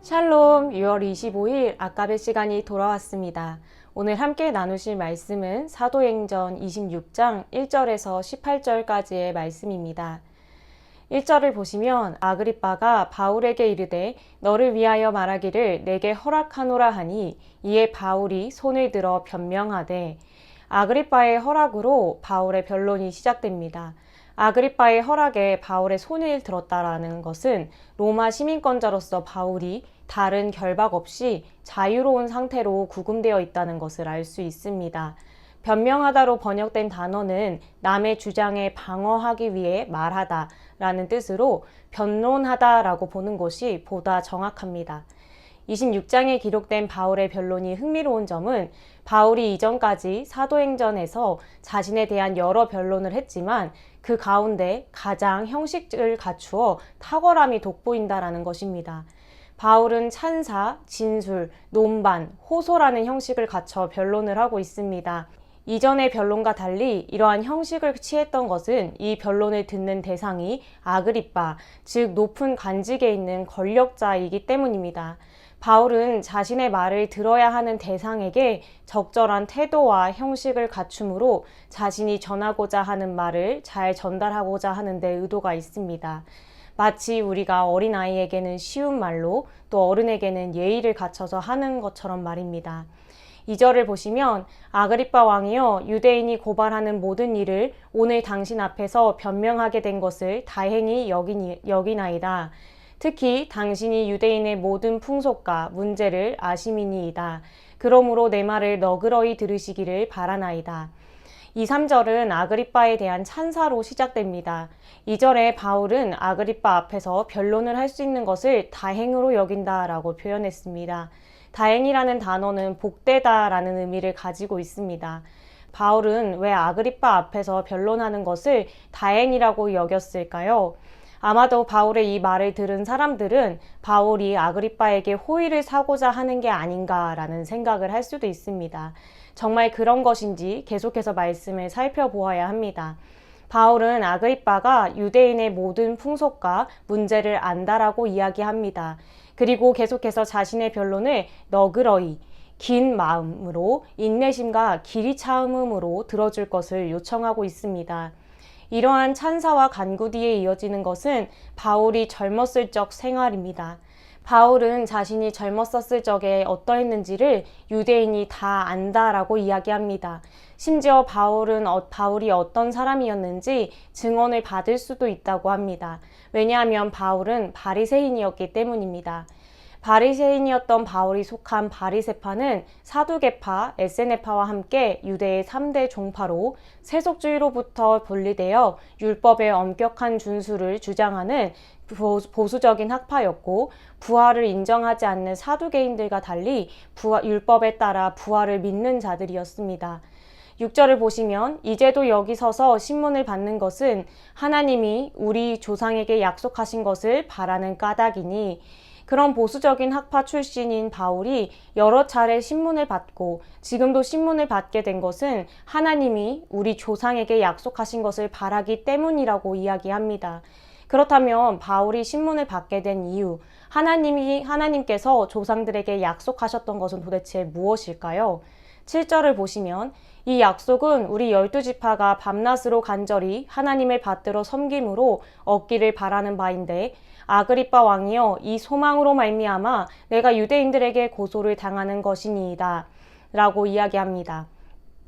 샬롬 6월 25일 아까베 시간이 돌아왔습니다. 오늘 함께 나누실 말씀은 사도행전 26장 1절에서 18절까지의 말씀입니다. 1절을 보시면 아그리빠가 바울에게 이르되 너를 위하여 말하기를 내게 허락하노라 하니 이에 바울이 손을 들어 변명하되 아그리빠의 허락으로 바울의 변론이 시작됩니다. 아그리빠의 허락에 바울의 손을 들었다라는 것은 로마 시민권자로서 바울이 다른 결박 없이 자유로운 상태로 구금되어 있다는 것을 알 수 있습니다. 변명하다로 번역된 단어는 남의 주장에 방어하기 위해 말하다 라는 뜻으로 변론하다라고 보는 것이 보다 정확합니다. 26장에 기록된 바울의 변론이 흥미로운 점은 바울이 이전까지 사도행전에서 자신에 대한 여러 변론을 했지만 그 가운데 가장 형식을 갖추어 탁월함이 돋보인다라는 것입니다. 바울은 찬사, 진술, 논반, 호소라는 형식을 갖춰 변론을 하고 있습니다. 이전의 변론과 달리 이러한 형식을 취했던 것은 이 변론을 듣는 대상이 아그리빠, 즉 높은 관직에 있는 권력자이기 때문입니다. 바울은 자신의 말을 들어야 하는 대상에게 적절한 태도와 형식을 갖춤으로 자신이 전하고자 하는 말을 잘 전달하고자 하는 데 의도가 있습니다. 마치 우리가 어린아이에게는 쉬운 말로 또 어른에게는 예의를 갖춰서 하는 것처럼 말입니다. 2절을 보시면 아그리빠 왕이여 유대인이 고발하는 모든 일을 오늘 당신 앞에서 변명하게 된 것을 다행히 여기나이다. 특히 당신이 유대인의 모든 풍속과 문제를 아심이니이다. 그러므로 내 말을 너그러이 들으시기를 바라나이다. 2, 3절은 아그리빠에 대한 찬사로 시작됩니다. 2절에 바울은 아그리빠 앞에서 변론을 할 수 있는 것을 다행으로 여긴다라고 표현했습니다. 다행이라는 단어는 복되다라는 의미를 가지고 있습니다. 바울은 왜 아그리빠 앞에서 변론하는 것을 다행이라고 여겼을까요? 아마도 바울의 이 말을 들은 사람들은 바울이 아그리빠에게 호의를 사고자 하는 게 아닌가라는 생각을 할 수도 있습니다. 정말 그런 것인지 계속해서 말씀을 살펴보아야 합니다. 바울은 아그리빠가 유대인의 모든 풍속과 문제를 안다라고 이야기합니다. 그리고 계속해서 자신의 변론을 너그러이 긴 마음으로 인내심과 길이 참음으로 들어줄 것을 요청하고 있습니다. 이러한 찬사와 간구 뒤에 이어지는 것은 바울이 젊었을 적 생활입니다. 바울은 자신이 젊었었을 적에 어떠했는지를 유대인이 다 안다라고 이야기합니다. 심지어 바울이 어떤 사람이었는지 증언을 받을 수도 있다고 합니다. 왜냐하면 바울은 바리새인이었기 때문입니다. 바리새인이었던 바울이 속한 바리새파는 사두개파, 에세네파와 함께 유대의 3대 종파로 세속주의로부터 분리되어 율법의 엄격한 준수를 주장하는 보수적인 학파였고 부활을 인정하지 않는 사두개인들과 달리 율법에 따라 부활을 믿는 자들이었습니다. 6절을 보시면 이제도 여기 서서 신문을 받는 것은 하나님이 우리 조상에게 약속하신 것을 바라는 까닭이니 그런 보수적인 학파 출신인 바울이 여러 차례 신문을 받고 지금도 신문을 받게 된 것은 하나님이 우리 조상에게 약속하신 것을 바라기 때문이라고 이야기합니다. 그렇다면 바울이 신문을 받게 된 이유, 하나님께서 조상들에게 약속하셨던 것은 도대체 무엇일까요? 7절을 보시면 이 약속은 우리 12지파가 밤낮으로 간절히 하나님을 받들어 섬김으로 얻기를 바라는 바인데 아그리빠 왕이여 이 소망으로 말미암아 내가 유대인들에게 고소를 당하는 것이니이다 라고 이야기합니다.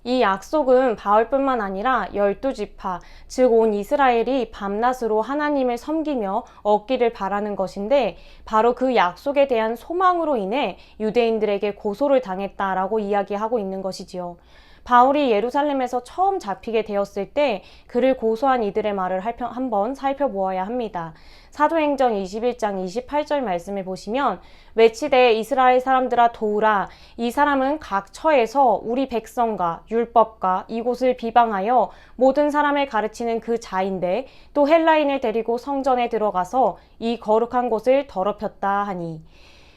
이 약속은 바울뿐만 아니라 12지파, 즉 온 이스라엘이 밤낮으로 하나님을 섬기며 얻기를 바라는 것인데 바로 그 약속에 대한 소망으로 인해 유대인들에게 고소를 당했다라고 이야기하고 있는 것이지요. 바울이 예루살렘에서 처음 잡히게 되었을 때 그를 고소한 이들의 말을 한번 살펴보아야 합니다. 사도행전 21장 28절 말씀을 보시면 외치되 이스라엘 사람들아 도우라 이 사람은 각 처에서 우리 백성과 율법과 이곳을 비방하여 모든 사람을 가르치는 그 자인데 또 헬라인을 데리고 성전에 들어가서 이 거룩한 곳을 더럽혔다 하니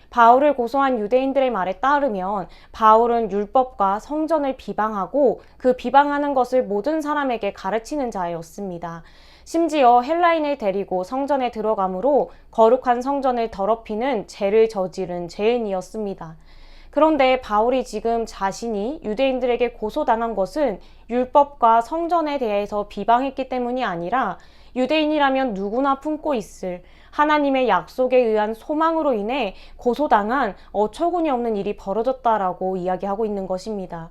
바울을 고소한 유대인들의 말에 따르면 바울은 율법과 성전을 비방하고 그 비방하는 것을 모든 사람에게 가르치는 자였습니다. 심지어 헬라인을 데리고 성전에 들어가므로 거룩한 성전을 더럽히는 죄를 저지른 죄인이었습니다. 그런데 바울이 지금 자신이 유대인들에게 고소당한 것은 율법과 성전에 대해서 비방했기 때문이 아니라 유대인이라면 누구나 품고 있을 하나님의 약속에 의한 소망으로 인해 고소당한 어처구니 없는 일이 벌어졌다라고 이야기하고 있는 것입니다.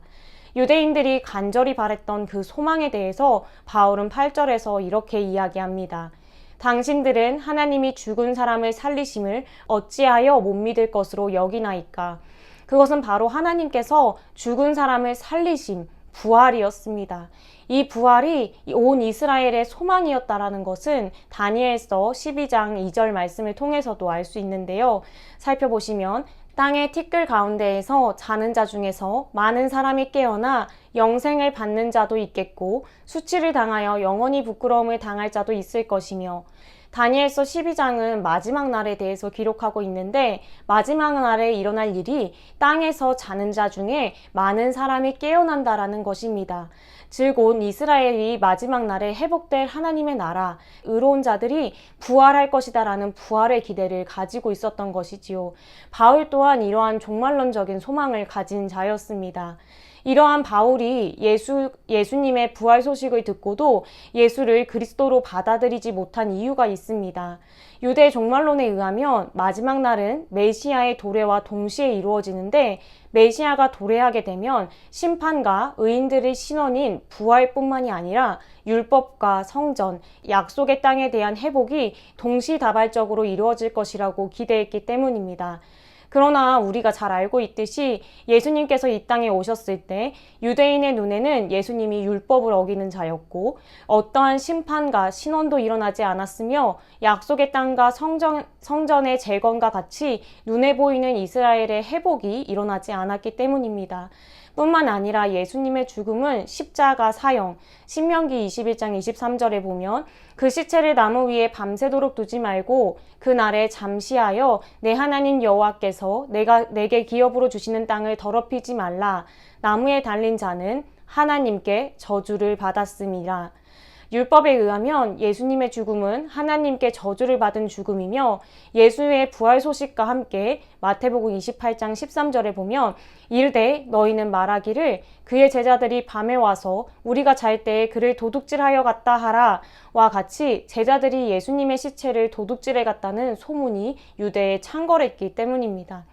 유대인들이 간절히 바랬던 그 소망에 대해서 바울은 8절에서 이렇게 이야기합니다. 당신들은 하나님이 죽은 사람을 살리심을 어찌하여 못 믿을 것으로 여기나이까. 그것은 바로 하나님께서 죽은 사람을 살리심, 부활이었습니다. 이 부활이 온 이스라엘의 소망이었다라는 것은 다니엘서 12장 2절 말씀을 통해서도 알 수 있는데요. 살펴보시면 땅의 티끌 가운데에서 자는 자 중에서 많은 사람이 깨어나 영생을 받는 자도 있겠고 수치를 당하여 영원히 부끄러움을 당할 자도 있을 것이며 다니엘서 12장은 마지막 날에 대해서 기록하고 있는데 마지막 날에 일어날 일이 땅에서 자는 자 중에 많은 사람이 깨어난다라는 것입니다. 즉 온 이스라엘이 마지막 날에 회복될 하나님의 나라, 의로운 자들이 부활할 것이다라는 부활의 기대를 가지고 있었던 것이지요. 바울 또한 이러한 종말론적인 소망을 가진 자였습니다. 이러한 바울이 예수님의 부활 소식을 듣고도 예수를 그리스도로 받아들이지 못한 이유가 있습니다. 유대 종말론에 의하면 마지막 날은 메시아의 도래와 동시에 이루어지는데 메시아가 도래하게 되면 심판과 의인들의 신원인 부활뿐만이 아니라 율법과 성전, 약속의 땅에 대한 회복이 동시다발적으로 이루어질 것이라고 기대했기 때문입니다. 그러나 우리가 잘 알고 있듯이 예수님께서 이 땅에 오셨을 때 유대인의 눈에는 예수님이 율법을 어기는 자였고 어떠한 심판과 신원도 일어나지 않았으며 약속의 땅과 성전의 재건과 같이 눈에 보이는 이스라엘의 회복이 일어나지 않았기 때문입니다. 뿐만 아니라 예수님의 죽음은 십자가 사형, 신명기 21장 23절에 보면 그 시체를 나무 위에 밤새도록 두지 말고 그날에 잠시하여 내 하나님 여호와께서 내게 기업으로 주시는 땅을 더럽히지 말라. 나무에 달린 자는 하나님께 저주를 받았음이라. 율법에 의하면 예수님의 죽음은 하나님께 저주를 받은 죽음이며 예수의 부활 소식과 함께 마태복음 28장 13절에 보면 이르되 너희는 말하기를 그의 제자들이 밤에 와서 우리가 잘 때에 그를 도둑질하여 갔다 하라 와 같이 제자들이 예수님의 시체를 도둑질해 갔다는 소문이 유대에 창궐했기 때문입니다.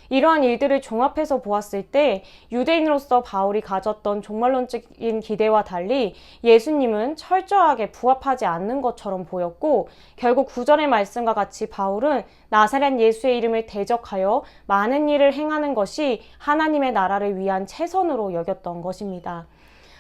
이러한 일들을 종합해서 보았을 때 유대인으로서 바울이 가졌던 종말론적인 기대와 달리 예수님은 철저하게 부합하지 않는 것처럼 보였고 결국 9절의 말씀과 같이 바울은 나사렛 예수의 이름을 대적하여 많은 일을 행하는 것이 하나님의 나라를 위한 최선으로 여겼던 것입니다.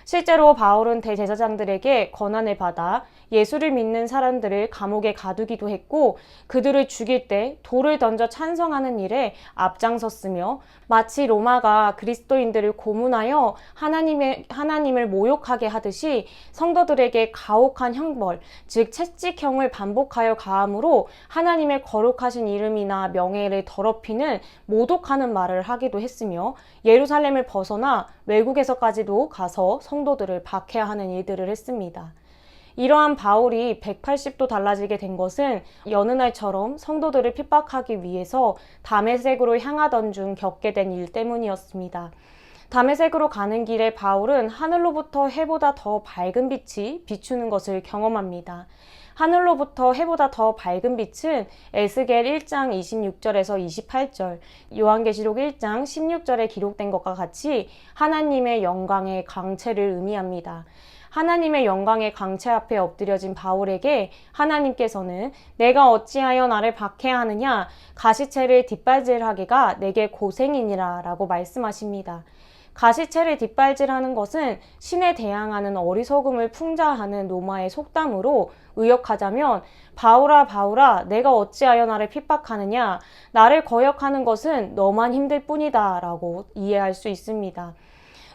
실제로 바울은 대제사장들에게 권한을 받아 예수를 믿는 사람들을 감옥에 가두기도 했고 그들을 죽일 때 돌을 던져 찬성하는 일에 앞장섰으며 마치 로마가 그리스도인들을 고문하여 하나님을 모욕하게 하듯이 성도들에게 가혹한 형벌, 즉 채찍형을 반복하여 가함으로 하나님의 거룩하신 이름이나 명예를 더럽히는 모독하는 말을 하기도 했으며 예루살렘을 벗어나 외국에서까지도 가서 성도들을 박해하는 일들을 했습니다. 이러한 바울이 180도 달라지게 된 것은 여느 날처럼 성도들을 핍박하기 위해서 다메섹으로 향하던 중 겪게 된 일 때문이었습니다. 다메섹으로 가는 길에 바울은 하늘로부터 해보다 더 밝은 빛이 비추는 것을 경험합니다. 하늘로부터 해보다 더 밝은 빛은 에스겔 1장 26절에서 28절, 요한계시록 1장 16절에 기록된 것과 같이 하나님의 영광의 광채를 의미합니다. 하나님의 영광의 광채 앞에 엎드려진 바울에게 하나님께서는 내가 어찌하여 나를 박해하느냐 가시채를 뒷발질하기가 내게 고생이니라 라고 말씀하십니다. 가시채를 뒷발질하는 것은 신에 대항하는 어리석음을 풍자하는 로마의 속담으로 의역하자면 바울아 바울아 내가 어찌하여 나를 핍박하느냐 나를 거역하는 것은 너만 힘들 뿐이다 라고 이해할 수 있습니다.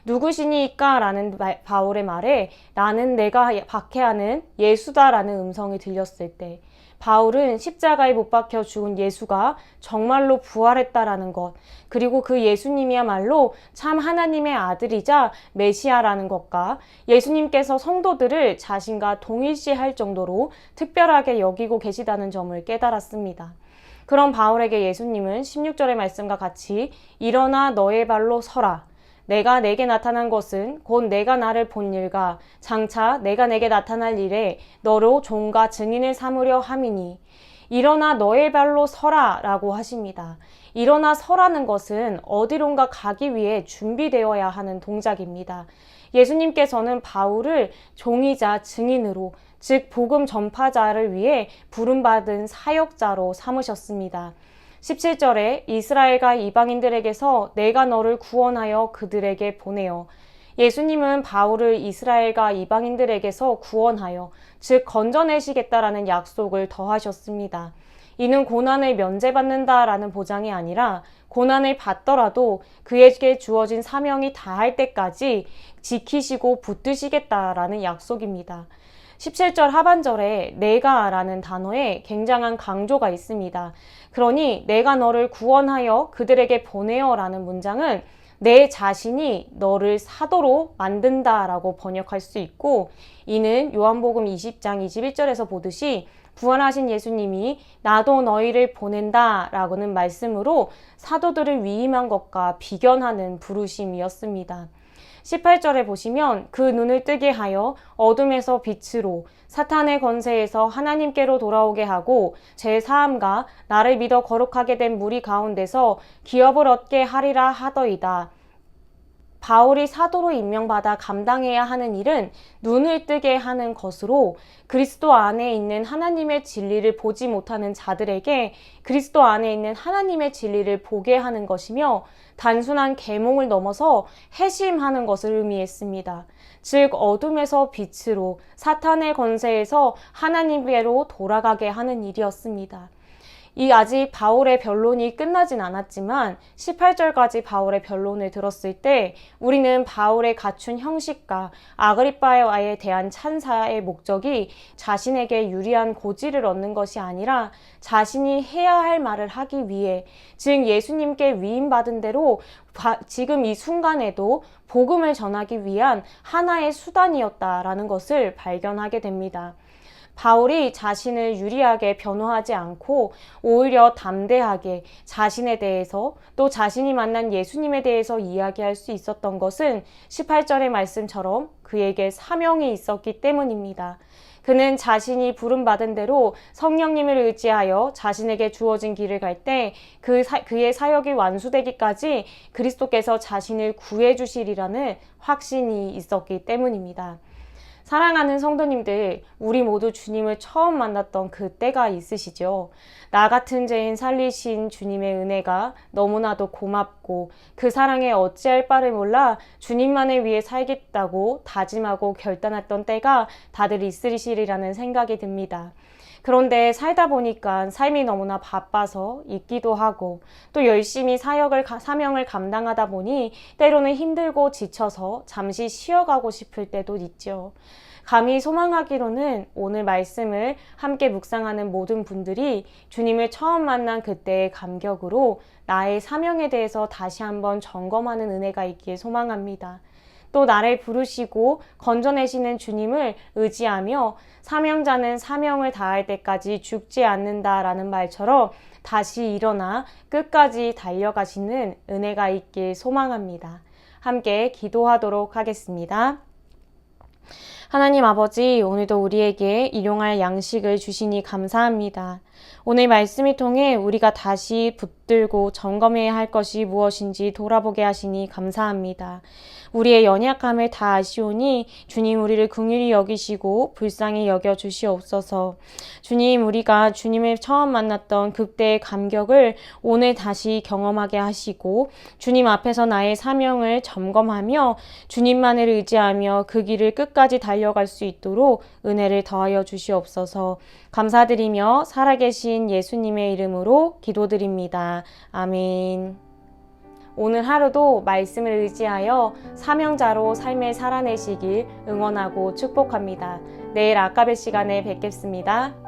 누구시니까? 라는 바울의 말에 나는 내가 박해하는 예수다 라는 음성이 들렸을 때 바울은 십자가에 못 박혀 죽은 예수가 정말로 부활했다라는 것, 그리고 그 예수님이야말로 참 하나님의 아들이자 메시아라는 것과 예수님께서 성도들을 자신과 동일시할 정도로 특별하게 여기고 계시다는 점을 깨달았습니다. 그런 바울에게 예수님은 16절의 말씀과 같이 일어나 너의 발로 서라. 내가 내게 나타난 것은 곧 내가 나를 본 일과 장차 내가 내게 나타날 일에 너로 종과 증인을 삼으려 함이니 일어나 너의 발로 서라 라고 하십니다. 일어나 서라는 것은 어디론가 가기 위해 준비되어야 하는 동작입니다. 예수님께서는 바울을 종이자 증인으로, 즉 복음 전파자를 위해 부름받은 사역자로 삼으셨습니다. 17절에 이스라엘과 이방인들에게서 내가 너를 구원하여 그들에게 보내어, 예수님은 바울을 이스라엘과 이방인들에게서 구원하여, 즉 건져내시겠다라는 약속을 더하셨습니다. 이는 고난을 면제받는다라는 보장이 아니라 고난을 받더라도 그에게 주어진 사명이 다할 때까지 지키시고 붙드시겠다라는 약속입니다. 17절 하반절에 내가 라는 단어에 굉장한 강조가 있습니다. 그러니 내가 너를 구원하여 그들에게 보내어 라는 문장은 내 자신이 너를 사도로 만든다라고 번역할 수 있고, 이는 요한복음 20장 21절에서 보듯이 부활하신 예수님이 나도 너희를 보낸다 라고는 말씀으로 사도들을 위임한 것과 비견하는 부르심이었습니다. 18절에 보시면 그 눈을 뜨게 하여 어둠에서 빛으로, 사탄의 권세에서 하나님께로 돌아오게 하고 제 사함과 나를 믿어 거룩하게 된 무리 가운데서 기업을 얻게 하리라 하더이다. 바울이 사도로 임명받아 감당해야 하는 일은 눈을 뜨게 하는 것으로, 그리스도 안에 있는 하나님의 진리를 보지 못하는 자들에게 그리스도 안에 있는 하나님의 진리를 보게 하는 것이며, 단순한 계몽을 넘어서 해심하는 것을 의미했습니다. 즉 어둠에서 빛으로, 사탄의 권세에서 하나님께로 돌아가게 하는 일이었습니다. 이 아직 바울의 변론이 끝나진 않았지만 18절까지 바울의 변론을 들었을 때 우리는 바울의 갖춘 형식과 아그리빠에 대한 찬사의 목적이 자신에게 유리한 고지를 얻는 것이 아니라 자신이 해야 할 말을 하기 위해, 즉 예수님께 위임받은 대로 지금 이 순간에도 복음을 전하기 위한 하나의 수단이었다라는 것을 발견하게 됩니다. 바울이 자신을 유리하게 변호하지 않고 오히려 담대하게 자신에 대해서, 또 자신이 만난 예수님에 대해서 이야기할 수 있었던 것은 18절의 말씀처럼 그에게 사명이 있었기 때문입니다. 그는 자신이 부름받은 대로 성령님을 의지하여 자신에게 주어진 길을 갈 때 그의 사역이 완수되기까지 그리스도께서 자신을 구해주시리라는 확신이 있었기 때문입니다. 사랑하는 성도님들, 우리 모두 주님을 처음 만났던 그 때가 있으시죠? 나 같은 죄인 살리신 주님의 은혜가 너무나도 고맙고 그 사랑에 어찌할 바를 몰라 주님만을 위해 살겠다고 다짐하고 결단했던 때가 다들 있으시리라는 생각이 듭니다. 그런데 살다 보니까 삶이 너무나 바빠서 잊기도 하고, 또 열심히 사명을 감당하다 보니 때로는 힘들고 지쳐서 잠시 쉬어가고 싶을 때도 있죠. 감히 소망하기로는 오늘 말씀을 함께 묵상하는 모든 분들이 주님을 처음 만난 그때의 감격으로 나의 사명에 대해서 다시 한번 점검하는 은혜가 있길 소망합니다. 또 나를 부르시고 건져내시는 주님을 의지하며 사명자는 사명을 다할 때까지 죽지 않는다라는 말처럼 다시 일어나 끝까지 달려가시는 은혜가 있길 소망합니다. 함께 기도하도록 하겠습니다. 하나님 아버지, 오늘도 우리에게 일용할 양식을 주시니 감사합니다. 오늘 말씀을 통해 우리가 다시 붙들고 점검해야 할 것이 무엇인지 돌아보게 하시니 감사합니다. 우리의 연약함을 다 아시오니 주님 우리를 긍휼히 여기시고 불쌍히 여겨 주시옵소서. 주님, 우리가 주님을 처음 만났던 그때의 감격을 오늘 다시 경험하게 하시고 주님 앞에서 나의 사명을 점검하며 주님만을 의지하며 그 길을 끝까지 달려갈 수 있도록 은혜를 더하여 주시옵소서. 감사드리며 살아계신 예수님의 이름으로 기도드립니다. 아멘. 오늘 하루도 말씀을 의지하여 사명자로 삶을 살아내시길 응원하고 축복합니다. 내일 아까벳 시간에 뵙겠습니다.